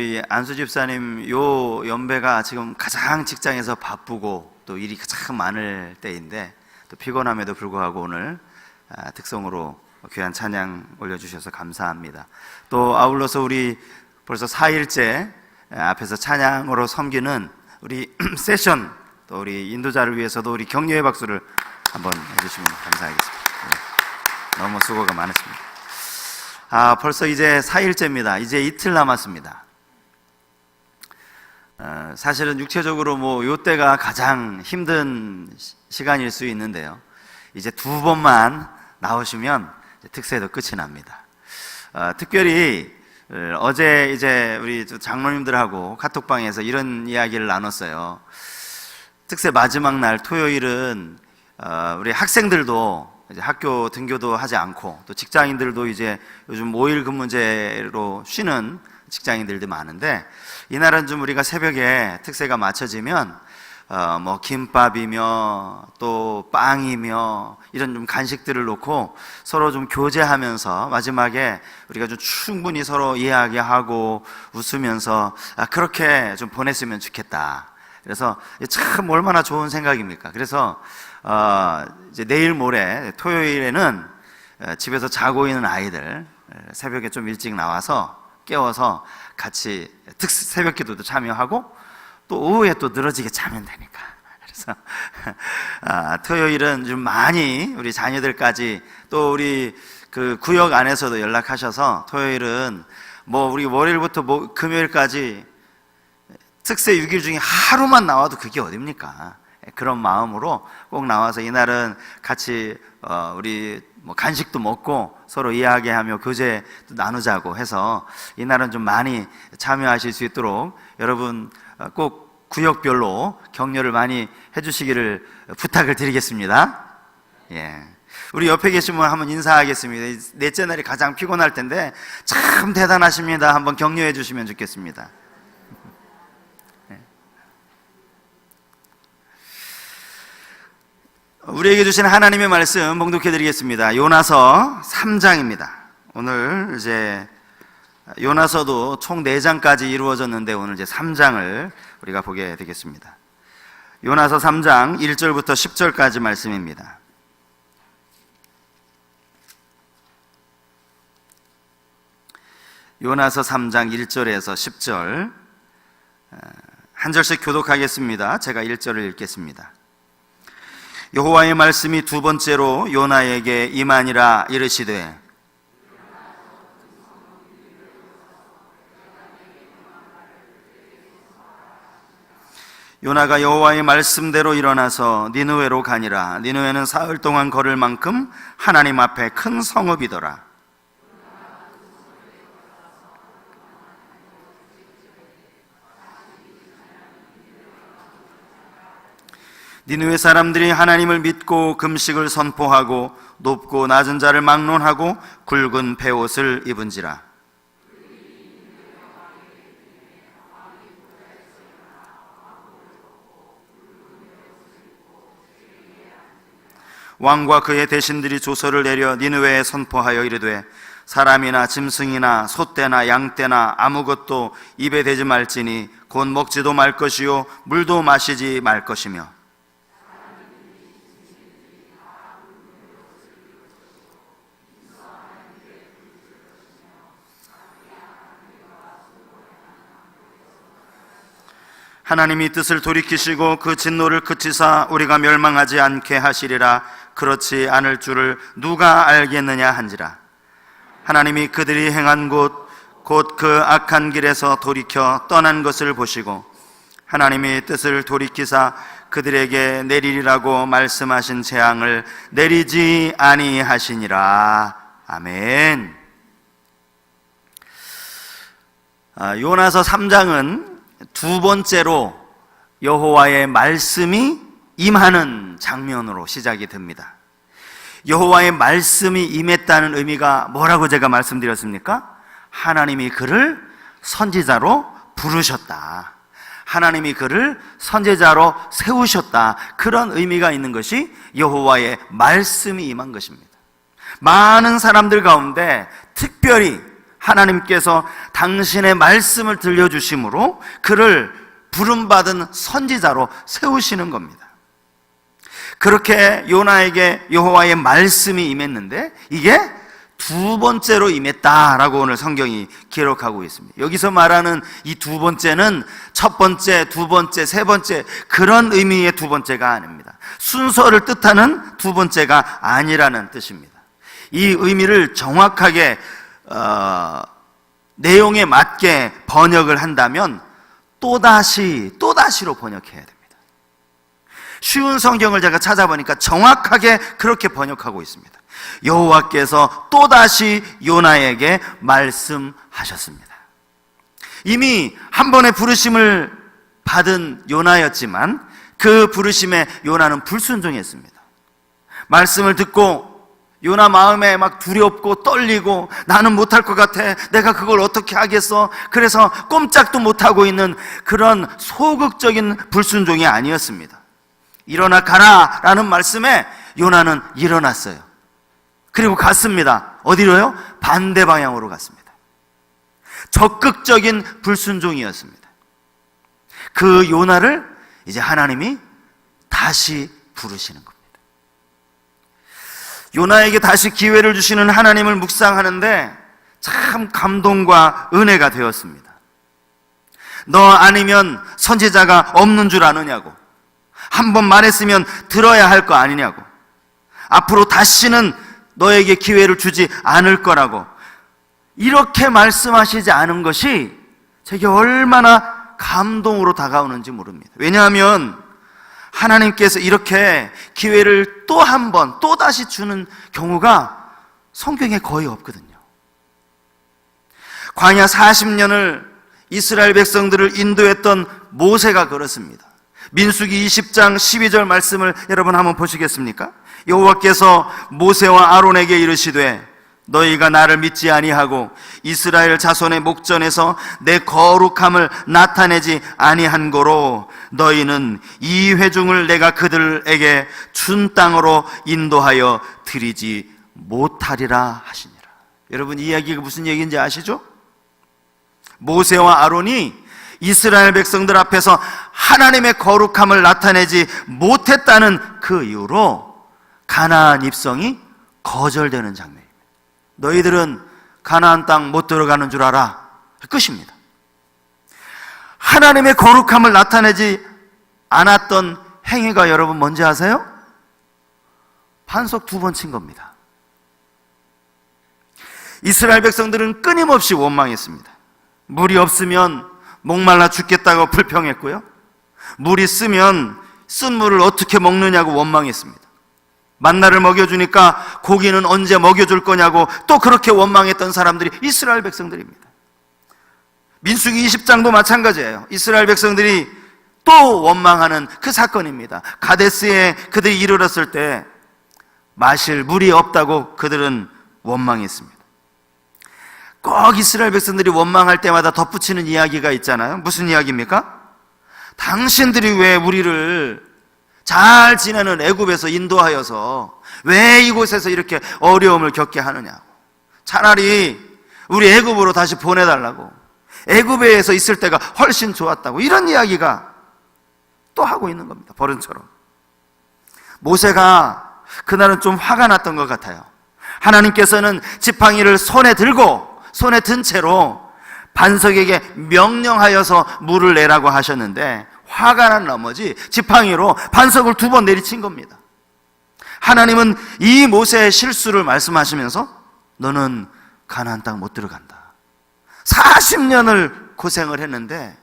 우리 안수 집사님 요 연배가 지금 가장 직장에서 바쁘고 또 일이 가장 많을 때인데 또 피곤함에도 불구하고 오늘 특성으로 귀한 찬양 올려주셔서 감사합니다. 또 아울러서 우리 벌써 4일째 앞에서 찬양으로 섬기는 우리 세션 또 우리 인도자를 위해서도 우리 격려의 박수를 한번 해주시면 감사하겠습니다. 너무 수고가 많으십니다. 벌써 이제 4일째입니다. 이제 이틀 남았습니다. 사실은 육체적으로 요때가 가장 힘든 시간일 수 있는데요. 이제 2번만 나오시면 특세도 끝이 납니다. 특별히 어제 이제 우리 장로님들하고 카톡방에서 이런 이야기를 나눴어요. 특세 마지막 날 토요일은 우리 학생들도 이제 학교 등교도 하지 않고 또 직장인들도 이제 요즘 5일 근무제로 쉬는 직장인들도 많은데 이날은 좀 우리가 새벽에 특세가 맞춰지면 김밥이며 또 빵이며 이런 좀 간식들을 놓고 서로 좀 교제하면서 마지막에 우리가 좀 충분히 서로 이야기하고 웃으면서 그렇게 좀 보냈으면 좋겠다. 그래서 참 얼마나 좋은 생각입니까? 그래서 이제 내일 모레 토요일에는 집에서 자고 있는 아이들 새벽에 좀 일찍 나와서 깨워서 같이 새벽 기도도 참여하고 또 오후에 또 늘어지게 자면 되니까. 그래서 토요일은 좀 많이 우리 자녀들까지 또 우리 그 구역 안에서도 연락하셔서 토요일은 우리 월요일부터 금요일까지 특세 6일 중에 하루만 나와도 그게 어딥니까? 그런 마음으로 꼭 나와서 이날은 같이 우리 간식도 먹고 서로 이야기하며 교제도 나누자고 해서 이날은 좀 많이 참여하실 수 있도록 여러분 꼭 구역별로 격려를 많이 해주시기를 부탁을 드리겠습니다. 예. 우리 옆에 계신 분 한번 인사하겠습니다. 넷째 날이 가장 피곤할 텐데 참 대단하십니다. 한번 격려해 주시면 좋겠습니다. 우리에게 주신 하나님의 말씀 봉독해 드리겠습니다. 요나서 3장입니다. 오늘 이제 요나서도 총 4장까지 이루어졌는데 오늘 이제 3장을 우리가 보게 되겠습니다. 요나서 3장 1절부터 10절까지 말씀입니다. 요나서 3장 1절에서 10절 한 절씩 교독하겠습니다. 제가 1절을 읽겠습니다. 여호와의 말씀이 2번째로 요나에게 임하니라. 이르시되 요나가 여호와의 말씀대로 일어나서 니느웨로 가니라. 니느웨는 사흘 동안 걸을 만큼 하나님 앞에 큰 성읍이더라. 니느웨 사람들이 하나님을 믿고 금식을 선포하고 높고 낮은 자를 막론하고 굵은 베옷을 입은지라. 왕과 그의 대신들이 조서를 내려 니느웨에 선포하여 이르되 사람이나 짐승이나 소떼나 양떼나 아무것도 입에 대지 말지니 곧 먹지도 말 것이요 물도 마시지 말 것이며 하나님이 뜻을 돌이키시고 그 진노를 그치사 우리가 멸망하지 않게 하시리라. 그렇지 않을 줄을 누가 알겠느냐 한지라. 하나님이 그들이 행한 곧 그 악한 길에서 돌이켜 떠난 것을 보시고 하나님이 뜻을 돌이키사 그들에게 내리리라고 말씀하신 재앙을 내리지 아니하시니라. 아멘. 요나서 3장은 2번째로 여호와의 말씀이 임하는 장면으로 시작이 됩니다. 여호와의 말씀이 임했다는 의미가 뭐라고 제가 말씀드렸습니까? 하나님이 그를 선지자로 부르셨다. 하나님이 그를 선지자로 세우셨다. 그런 의미가 있는 것이 여호와의 말씀이 임한 것입니다. 많은 사람들 가운데 특별히 하나님께서 당신의 말씀을 들려주심으로 그를 부름받은 선지자로 세우시는 겁니다. 그렇게 요나에게 여호와의 말씀이 임했는데 이게 두 번째로 임했다라고 오늘 성경이 기록하고 있습니다. 여기서 말하는 이 두 번째는 첫 번째, 두 번째, 세 번째 그런 의미의 두 번째가 아닙니다. 순서를 뜻하는 두 번째가 아니라는 뜻입니다. 이 의미를 정확하게 내용에 맞게 번역을 한다면 또다시로 번역해야 됩니다. 쉬운 성경을 제가 찾아보니까 정확하게 그렇게 번역하고 있습니다. 여호와께서 또다시 요나에게 말씀하셨습니다. 이미 한 번의 부르심을 받은 요나였지만 그 부르심에 요나는 불순종했습니다. 말씀을 듣고 요나 마음에 막 두렵고 떨리고 나는 못할 것 같아, 내가 그걸 어떻게 하겠어, 그래서 꼼짝도 못하고 있는 그런 소극적인 불순종이 아니었습니다. 일어나 가라 라는 말씀에 요나는 일어났어요. 그리고 갔습니다. 어디로요? 반대 방향으로 갔습니다. 적극적인 불순종이었습니다. 그 요나를 이제 하나님이 다시 부르시는 겁니다. 요나에게 다시 기회를 주시는 하나님을 묵상하는데 참 감동과 은혜가 되었습니다. 너 아니면 선지자가 없는 줄 아느냐고, 한 번 말했으면 들어야 할 거 아니냐고, 앞으로 다시는 너에게 기회를 주지 않을 거라고, 이렇게 말씀하시지 않은 것이 제게 얼마나 감동으로 다가오는지 모릅니다. 왜냐하면 하나님께서 이렇게 기회를 또 한 번, 또 다시 주는 경우가 성경에 거의 없거든요. 광야 40년을 이스라엘 백성들을 인도했던 모세가 그렇습니다. 민수기 20장 12절 말씀을 여러분 한번 보시겠습니까? 여호와께서 모세와 아론에게 이르시되 너희가 나를 믿지 아니하고 이스라엘 자손의 목전에서 내 거룩함을 나타내지 아니한 고로 너희는 이 회중을 내가 그들에게 준 땅으로 인도하여 드리지 못하리라 하시니라. 여러분, 이 이야기가 무슨 얘기인지 아시죠? 모세와 아론이 이스라엘 백성들 앞에서 하나님의 거룩함을 나타내지 못했다는 그 이유로 가나안 입성이 거절되는 장면입니다. 너희들은 가나안 땅 못 들어가는 줄 알아. 끝입니다. 하나님의 거룩함을 나타내지 않았던 행위가 여러분 뭔지 아세요? 반석 2번 친 겁니다. 이스라엘 백성들은 끊임없이 원망했습니다. 물이 없으면 목말라 죽겠다고 불평했고요, 물이 쓰면 쓴 물을 어떻게 먹느냐고 원망했습니다. 만나를 먹여주니까 고기는 언제 먹여줄 거냐고 또 그렇게 원망했던 사람들이 이스라엘 백성들입니다. 민수기 20장도 마찬가지예요. 이스라엘 백성들이 또 원망하는 그 사건입니다. 가데스에 그들이 이르렀을 때 마실 물이 없다고 그들은 원망했습니다. 꼭 이스라엘 백성들이 원망할 때마다 덧붙이는 이야기가 있잖아요. 무슨 이야기입니까? 당신들이 왜 우리를 잘 지내는 애굽에서 인도하여서 왜 이곳에서 이렇게 어려움을 겪게 하느냐고, 차라리 우리 애굽으로 다시 보내달라고, 애굽에서 있을 때가 훨씬 좋았다고, 이런 이야기가 또 하고 있는 겁니다. 버릇처럼. 모세가 그날은 좀 화가 났던 것 같아요. 하나님께서는 지팡이를 손에 든 채로 반석에게 명령하여서 물을 내라고 하셨는데 화가 난 나머지 지팡이로 반석을 2번 내리친 겁니다. 하나님은 이 모세의 실수를 말씀하시면서 너는 가나안 땅 못 들어간다. 40년을 고생을 했는데,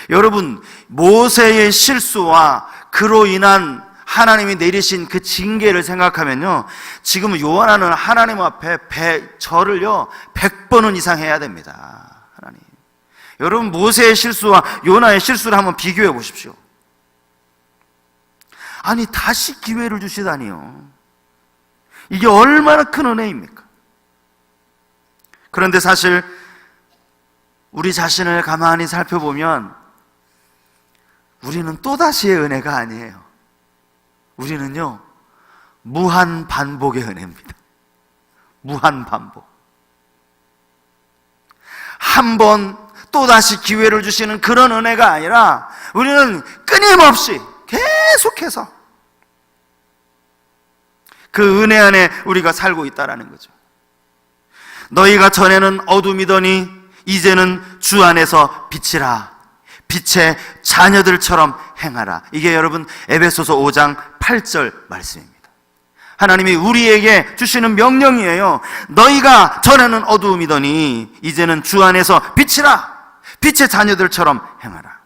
여러분, 모세의 실수와 그로 인한 하나님이 내리신 그 징계를 생각하면요, 지금 요한하는 하나님 앞에 절을요 100번은 이상 해야 됩니다. 하나님, 여러분, 모세의 실수와 요나의 실수를 한번 비교해 보십시오. 아니, 다시 기회를 주시다니요. 이게 얼마나 큰 은혜입니까? 그런데 사실 우리 자신을 가만히 살펴보면 우리는 또다시의 은혜가 아니에요. 우리는요 무한 반복의 은혜입니다. 무한 반복. 한 번 또다시 기회를 주시는 그런 은혜가 아니라 우리는 끊임없이 계속해서 그 은혜 안에 우리가 살고 있다라는 거죠. 너희가 전에는 어둠이더니 이제는 주 안에서 빛이라, 빛의 자녀들처럼 행하라. 이게 여러분 에베소서 5장 8절 말씀입니다. 하나님이 우리에게 주시는 명령이에요. 너희가 전에는 어두움이더니 이제는 주 안에서 빛이라, 빛의 자녀들처럼 행하라.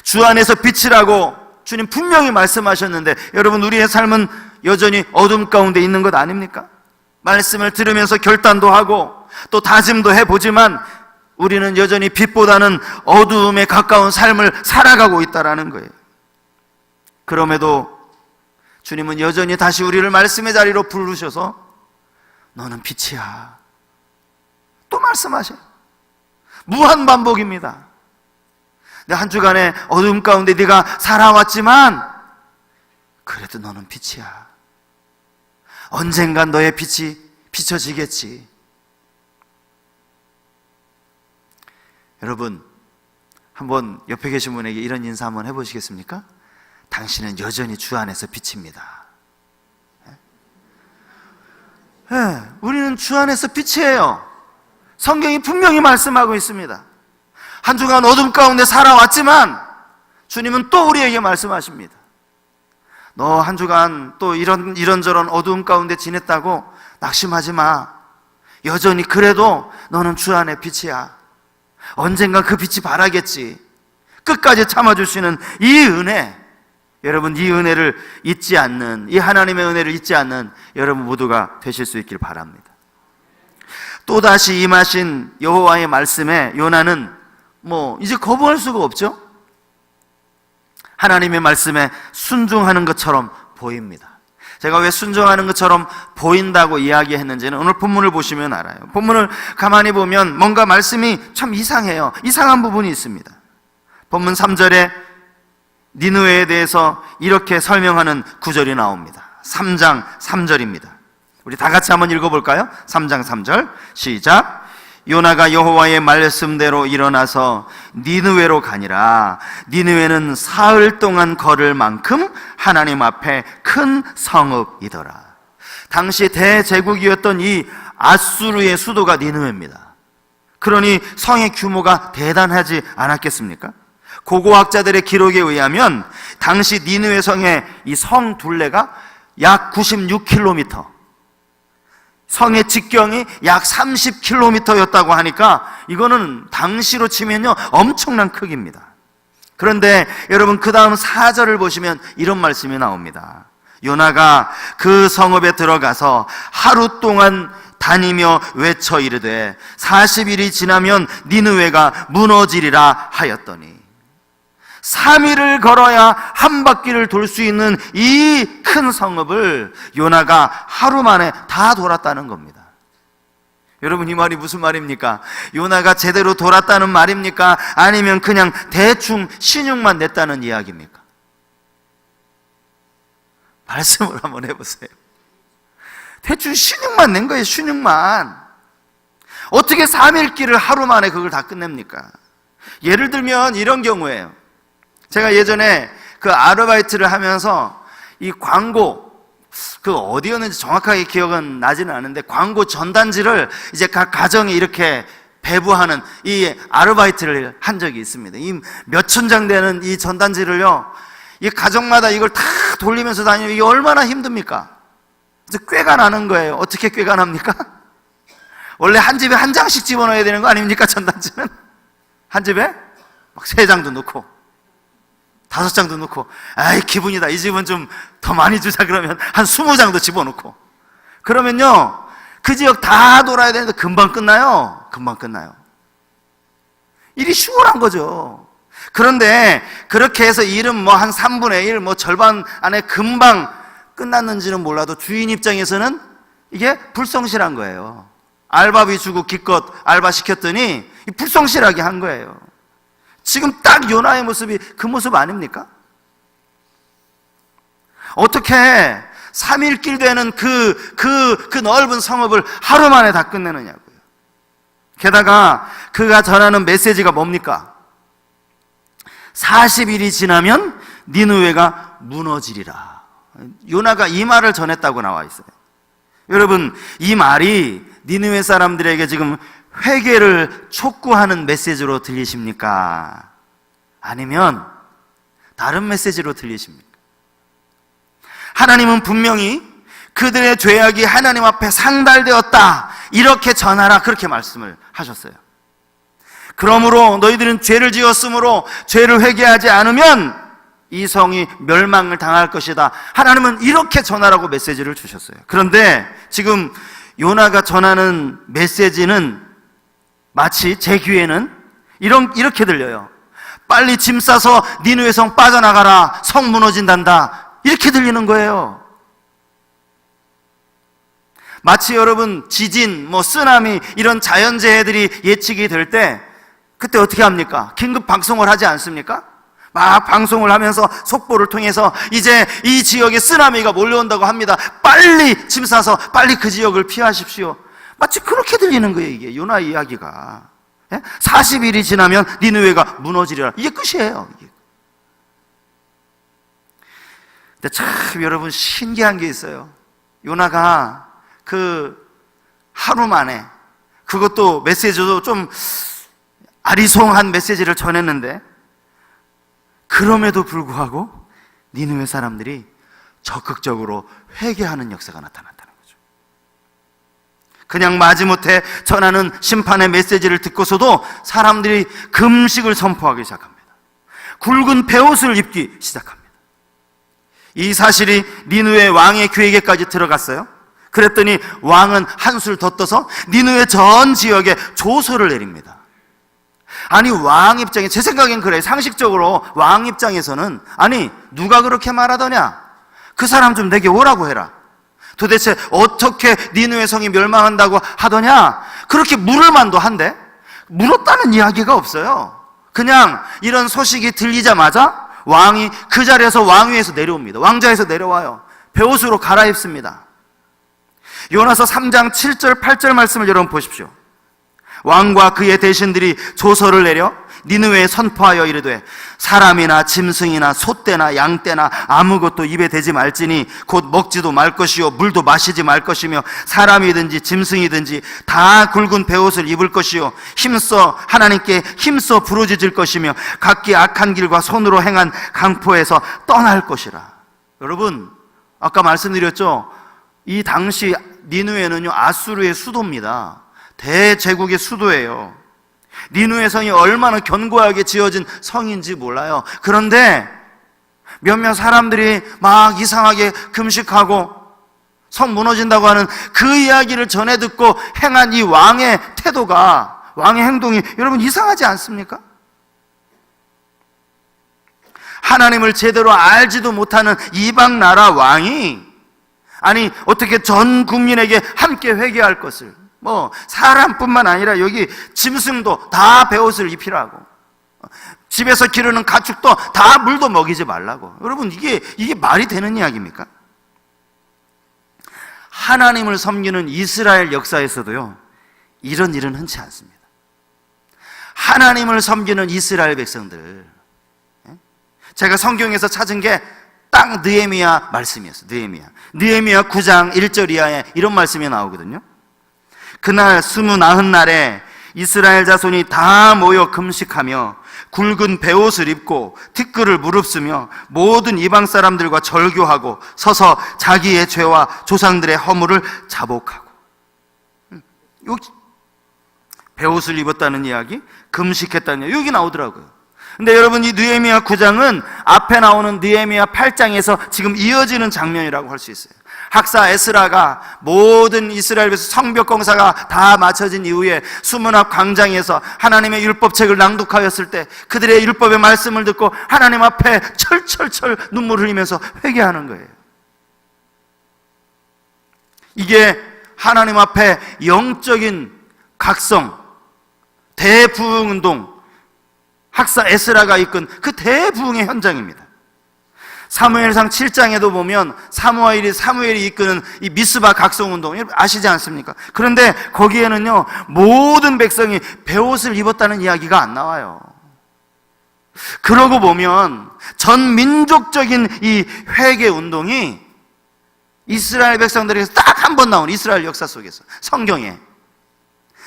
주 안에서 빛이라고 주님 분명히 말씀하셨는데 여러분, 우리의 삶은 여전히 어둠 가운데 있는 것 아닙니까? 말씀을 들으면서 결단도 하고 또 다짐도 해보지만 우리는 여전히 빛보다는 어두움에 가까운 삶을 살아가고 있다는 거예요. 그럼에도 주님은 여전히 다시 우리를 말씀의 자리로 부르셔서 너는 빛이야, 또 말씀하셔요. 무한반복입니다. 내 한 주간의 어둠 가운데 네가 살아왔지만 그래도 너는 빛이야. 언젠간 너의 빛이 비춰지겠지. 여러분, 한번 옆에 계신 분에게 이런 인사 한번 해보시겠습니까? 당신은 여전히 주 안에서 빛입니다. 네, 우리는 주 안에서 빛이에요. 성경이 분명히 말씀하고 있습니다. 한 주간 어둠 가운데 살아왔지만 주님은 또 우리에게 말씀하십니다. 너 한 주간 또 이런저런 어두움 가운데 지냈다고 낙심하지 마. 여전히 그래도 너는 주 안에 빛이야. 언젠가 그 빛이 바라겠지. 끝까지 참아주시는 이 은혜, 여러분, 이 은혜를 잊지 않는, 이 하나님의 은혜를 잊지 않는 여러분 모두가 되실 수 있길 바랍니다. 또다시 임하신 여호와의 말씀에 요나는 이제 거부할 수가 없죠. 하나님의 말씀에 순종하는 것처럼 보입니다. 제가 왜 순종하는 것처럼 보인다고 이야기했는지는 오늘 본문을 보시면 알아요. 본문을 가만히 보면 뭔가 말씀이 참 이상해요. 이상한 부분이 있습니다. 본문 3절에 니느웨에 대해서 이렇게 설명하는 구절이 나옵니다. 3장 3절입니다. 우리 다 같이 한번 읽어볼까요? 3장 3절 시작. 요나가 여호와의 말씀대로 일어나서 니느웨로 가니라. 니느웨는 사흘 동안 걸을 만큼 하나님 앞에 큰 성읍이더라. 당시 대제국이었던 이 아수르의 수도가 니느웨입니다. 그러니 성의 규모가 대단하지 않았겠습니까? 고고학자들의 기록에 의하면 당시 니느웨 성의 이 성 둘레가 약 96km, 성의 직경이 약 30km였다고 하니까 이거는 당시로 치면요 엄청난 크기입니다. 그런데 여러분, 그 다음 4절을 보시면 이런 말씀이 나옵니다. 요나가 그 성읍에 들어가서 하루 동안 다니며 외쳐 이르되 40일이 지나면 니느웨가 무너지리라 하였더니 3일을 걸어야 한 바퀴를 돌 수 있는 이 큰 성읍을 요나가 하루 만에 다 돌았다는 겁니다. 여러분, 이 말이 무슨 말입니까? 요나가 제대로 돌았다는 말입니까? 아니면 그냥 대충 신용만 냈다는 이야기입니까? 말씀을 한번 해보세요. 대충 신용만 낸 거예요. 신용만. 어떻게 3일 길을 하루 만에 그걸 다 끝냅니까? 예를 들면 이런 경우예요. 제가 예전에 그 아르바이트를 하면서 이 광고, 그 어디였는지 정확하게 기억은 나지는 않은데 광고 전단지를 이제 각 가정에 이렇게 배부하는 이 아르바이트를 한 적이 있습니다. 이 몇천 장 되는 이 전단지를요, 이 가정마다 이걸 다 돌리면서 다니면 이게 얼마나 힘듭니까? 그래서 꾀가 나는 거예요. 어떻게 꾀가 납니까? 원래 한 집에 한 장씩 집어넣어야 되는 거 아닙니까? 전단지는 한 집에 막 3장도 넣고 5장도 넣고, 아이 기분이다, 이 집은 좀 더 많이 주자 그러면 한 20장도 집어넣고, 그러면요 그 지역 다 돌아야 되는데 금방 끝나요. 금방 끝나요. 일이 수월한 거죠. 그런데 그렇게 해서 일은 한 3분의 1, 절반 안에 금방 끝났는지는 몰라도 주인 입장에서는 이게 불성실한 거예요. 알바비 주고 기껏 알바 시켰더니 불성실하게 한 거예요. 지금 딱 요나의 모습이 그 모습 아닙니까? 어떻게 3일 길 되는 그 넓은 성읍을 하루 만에 다 끝내느냐고요. 게다가 그가 전하는 메시지가 뭡니까? 40일이 지나면 니느웨가 무너지리라. 요나가 이 말을 전했다고 나와 있어요. 여러분, 이 말이 니느웨 사람들에게 지금 회개를 촉구하는 메시지로 들리십니까? 아니면 다른 메시지로 들리십니까? 하나님은 분명히 그들의 죄악이 하나님 앞에 상달되었다, 이렇게 전하라, 그렇게 말씀을 하셨어요. 그러므로 너희들은 죄를 지었으므로 죄를 회개하지 않으면 이 성이 멸망을 당할 것이다, 하나님은 이렇게 전하라고 메시지를 주셨어요. 그런데 지금 요나가 전하는 메시지는 마치 제 귀에는 이렇게 들려요. 빨리 짐 싸서 니느웨 성 빠져나가라, 성 무너진단다, 이렇게 들리는 거예요. 마치 여러분 지진, 쓰나미 이런 자연재해들이 예측이 될 때 그때 어떻게 합니까? 긴급 방송을 하지 않습니까? 막 방송을 하면서 속보를 통해서 이제 이 지역에 쓰나미가 몰려온다고 합니다. 빨리 짐 싸서 빨리 그 지역을 피하십시오. 마치 그렇게 들리는 거예요. 이게 요나 이야기가. 40일이 지나면 니느웨가 무너지리라, 이게 끝이에요. 이게. 근데 참 여러분 신기한 게 있어요. 요나가 그 하루 만에, 그것도 메시지도 좀 아리송한 메시지를 전했는데, 그럼에도 불구하고 니느웨 사람들이 적극적으로 회개하는 역사가 나타났다는 거죠. 그냥 마지못해 전하는 심판의 메시지를 듣고서도 사람들이 금식을 선포하기 시작합니다. 굵은 베옷을 입기 시작합니다. 이 사실이 니느웨 왕의 귀에게까지 들어갔어요. 그랬더니 왕은 한술 더 떠서 니느웨 전 지역에 조서를 내립니다. 아니, 왕 입장에, 제 생각엔 그래요. 상식적으로 왕 입장에서는, 아니 누가 그렇게 말하더냐, 그 사람 좀 내게 오라고 해라. 도대체 어떻게 니느웨 성이 멸망한다고 하더냐, 그렇게 물을 만도 한데 물었다는 이야기가 없어요. 그냥 이런 소식이 들리자마자 왕이 그 자리에서 왕위에서 내려옵니다. 왕좌에서 내려와요. 베옷으로 갈아입습니다. 요나서 3장 7절 8절 말씀을 여러분 보십시오. 왕과 그의 대신들이 조서를 내려 니느웨에 선포하여 이르되 사람이나 짐승이나 소떼나 양떼나 아무것도 입에 대지 말지니 곧 먹지도 말 것이요 물도 마시지 말 것이며 사람이든지 짐승이든지 다 굵은 베옷을 입을 것이요 하나님께 힘써 부르짖을 것이며 각기 악한 길과 손으로 행한 강포에서 떠날 것이라. 여러분, 아까 말씀드렸죠, 이 당시 니느웨는요 아수르의 수도입니다. 대제국의 수도예요. 니느웨 성이 얼마나 견고하게 지어진 성인지 몰라요. 그런데 몇몇 사람들이 막 이상하게 금식하고 성 무너진다고 하는 그 이야기를 전해 듣고 행한 이 왕의 태도가, 왕의 행동이 여러분 이상하지 않습니까? 하나님을 제대로 알지도 못하는 이방 나라 왕이, 아니 어떻게 전 국민에게 함께 회개할 것을, 사람뿐만 아니라 여기 짐승도 다 베옷을 입히라고, 집에서 기르는 가축도 다 물도 먹이지 말라고. 여러분, 이게 말이 되는 이야기입니까? 하나님을 섬기는 이스라엘 역사에서도요 이런 일은 흔치 않습니다. 하나님을 섬기는 이스라엘 백성들, 제가 성경에서 찾은 게 딱 느헤미야 말씀이었어요. 느헤미야 9장 1절 이하에 이런 말씀이 나오거든요. 그날 29날에 이스라엘 자손이 다 모여 금식하며 굵은 베옷을 입고 티끌을 무릅쓰며 모든 이방 사람들과 절교하고 서서 자기의 죄와 조상들의 허물을 자복하고. 여기 베옷을 입었다는 이야기, 금식했다는 이야기, 여기 나오더라고요. 근데 여러분, 이 느헤미야 9장은 앞에 나오는 느헤미야 8장에서 지금 이어지는 장면이라고 할 수 있어요. 학사 에스라가 모든 이스라엘에서 성벽 공사가 다 마쳐진 이후에 수문 앞 광장에서 하나님의 율법책을 낭독하였을 때 그들의 율법의 말씀을 듣고 하나님 앞에 철철철 눈물을 흘리면서 회개하는 거예요. 이게 하나님 앞에 영적인 각성, 대부흥운동, 학사 에스라가 이끈 그 대부흥의 현장입니다. 사무엘상 7장에도 보면 사무엘이 이끄는 이 미스바 각성운동 아시지 않습니까? 그런데 거기에는요, 모든 백성이 베옷을 입었다는 이야기가 안 나와요. 그러고 보면 전 민족적인 이 회개 운동이 이스라엘 백성들에게서 딱 한 번 나온 이스라엘 역사 속에서 성경에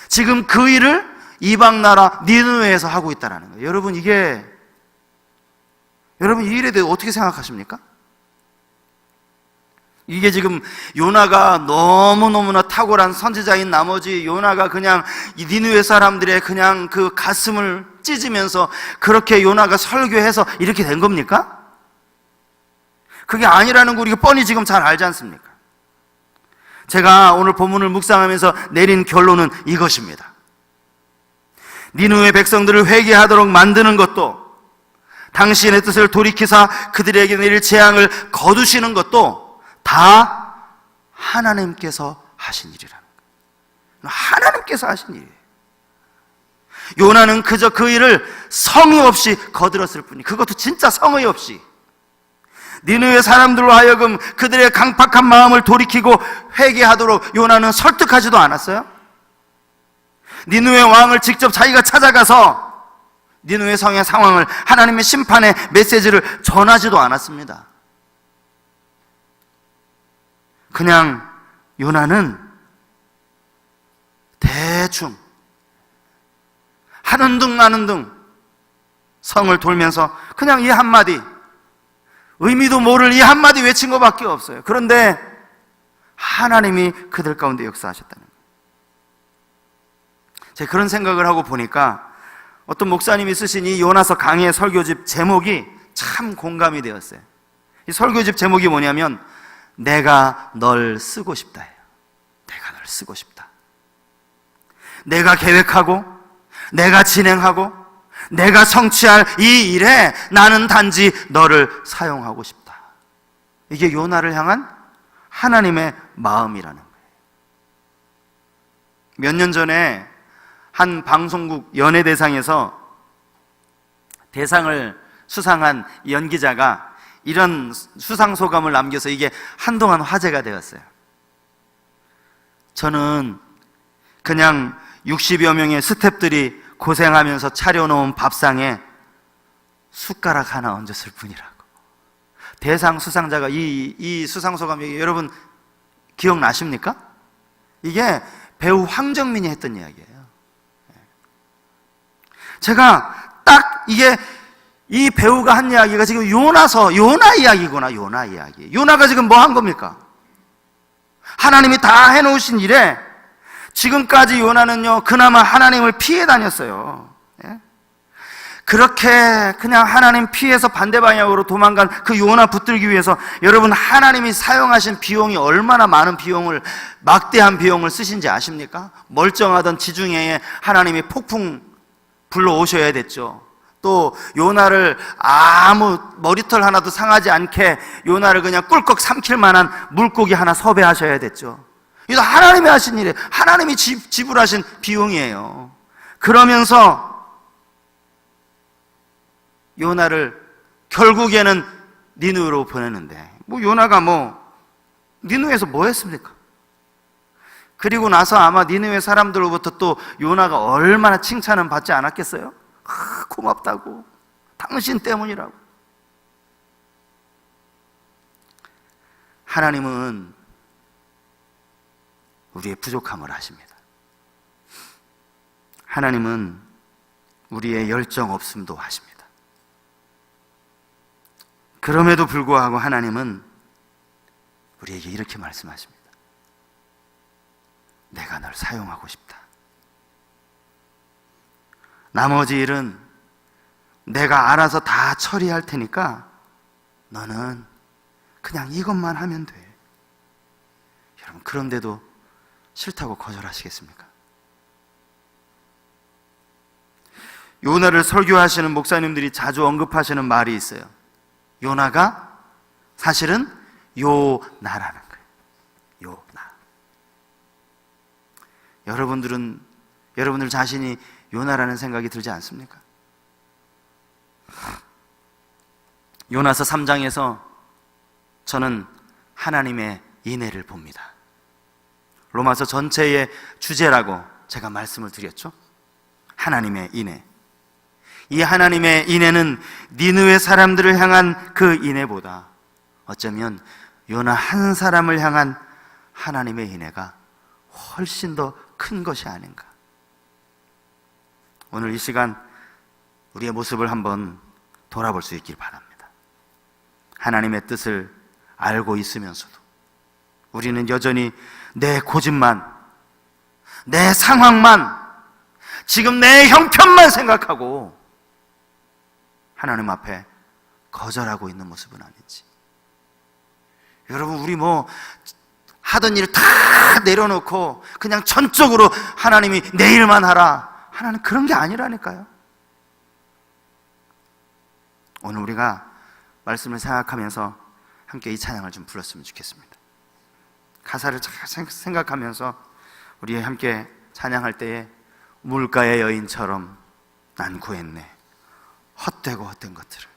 지금 그 일을 이방 나라 니느웨에서 하고 있다는 거예요. 여러분 이 일에 대해 어떻게 생각하십니까? 이게 지금 요나가 너무너무나 탁월한 선지자인 나머지 요나가 그냥 이 니느웨 사람들의 그냥 그 가슴을 찢으면서 그렇게 요나가 설교해서 이렇게 된 겁니까? 그게 아니라는 거 우리가 뻔히 지금 잘 알지 않습니까? 제가 오늘 본문을 묵상하면서 내린 결론은 이것입니다. 니느웨 백성들을 회개하도록 만드는 것도, 당신의 뜻을 돌이키사 그들에게 내릴 재앙을 거두시는 것도 다 하나님께서 하신 일이라는 거예요. 하나님께서 하신 일이에요. 요나는 그저 그 일을 성의 없이 거들었을 뿐이, 그것도 진짜 성의 없이 니느웨 사람들로 하여금 그들의 강팍한 마음을 돌이키고 회개하도록 요나는 설득하지도 않았어요. 니느웨 왕을 직접 자기가 찾아가서 니느웨 성의 상황을, 하나님의 심판의 메시지를 전하지도 않았습니다. 그냥 요나는 대충 하는 둥 마는 둥 성을 돌면서 그냥 이 한마디, 의미도 모를 이 한마디 외친 것밖에 없어요. 그런데 하나님이 그들 가운데 역사하셨다는 거예요. 제가 그런 생각을 하고 보니까 어떤 목사님이 쓰신 이 요나서 강해 설교집 제목이 참 공감이 되었어요. 이 설교집 제목이 뭐냐면 내가 널 쓰고 싶다예요. 내가 널 쓰고 싶다. 내가 계획하고 내가 진행하고 내가 성취할 이 일에 나는 단지 너를 사용하고 싶다. 이게 요나를 향한 하나님의 마음이라는 거예요. 몇 년 전에 한 방송국 연예대상에서 대상을 수상한 연기자가 이런 수상소감을 남겨서 이게 한동안 화제가 되었어요. 저는 그냥 60여 명의 스태프들이 고생하면서 차려놓은 밥상에 숟가락 하나 얹었을 뿐이라고. 대상 수상자가 이 수상소감이 여러분 기억나십니까? 이게 배우 황정민이 했던 이야기예요. 제가 딱 이게 이 배우가 한 이야기가 지금 요나 이야기구나. 요나 이야기. 요나가 지금 뭐 한 겁니까? 하나님이 다 해놓으신 일에 지금까지 요나는요 그나마 하나님을 피해 다녔어요. 그렇게 그냥 하나님 피해서 반대 방향으로 도망간 그 요나 붙들기 위해서 여러분 하나님이 사용하신 비용이 얼마나 많은 비용을, 막대한 비용을 쓰신지 아십니까? 멀쩡하던 지중해에 하나님이 폭풍 불러오셔야 됐죠. 또 요나를 아무 머리털 하나도 상하지 않게 요나를 그냥 꿀꺽 삼킬 만한 물고기 하나 섭외하셔야 됐죠. 이거 하나님이 하신 일이에요. 하나님이 지불하신 비용이에요. 그러면서 요나를 결국에는 니느웨로 보내는데 요나가 니느웨에서 뭐 했습니까? 그리고 나서 아마 니느웨 사람들로부터 또 요나가 얼마나 칭찬은 받지 않았겠어요? 고맙다고, 당신 때문이라고. 하나님은 우리의 부족함을 아십니다. 하나님은 우리의 열정 없음도 아십니다. 그럼에도 불구하고 하나님은 우리에게 이렇게 말씀하십니다. 내가 널 사용하고 싶다. 나머지 일은 내가 알아서 다 처리할 테니까 너는 그냥 이것만 하면 돼. 여러분, 그런데도 싫다고 거절하시겠습니까? 요나를 설교하시는 목사님들이 자주 언급하시는 말이 있어요. 요나가 사실은 요나라는 거예요. 요나. 여러분들 자신이 요나라는 생각이 들지 않습니까? 요나서 3장에서 저는 하나님의 인애를 봅니다. 로마서 전체의 주제라고 제가 말씀을 드렸죠. 하나님의 인애. 이 하나님의 인애는 니느웨 사람들을 향한 그 인애보다 어쩌면 요나 한 사람을 향한 하나님의 인애가 훨씬 더 큰 것이 아닌가. 오늘 이 시간 우리의 모습을 한번 돌아볼 수 있길 바랍니다. 하나님의 뜻을 알고 있으면서도 우리는 여전히 내 고집만, 내 상황만, 지금 내 형편만 생각하고 하나님 앞에 거절하고 있는 모습은 아닌지. 여러분, 우리 하던 일 다 내려놓고 그냥 전적으로 하나님이 내 일만 하라. 하나님 그런 게 아니라니까요. 오늘 우리가 말씀을 생각하면서 함께 이 찬양을 좀 불렀으면 좋겠습니다. 가사를 잘 생각하면서 우리 함께 찬양할 때에 물가의 여인처럼 난 구했네 헛되고 헛된 것들을.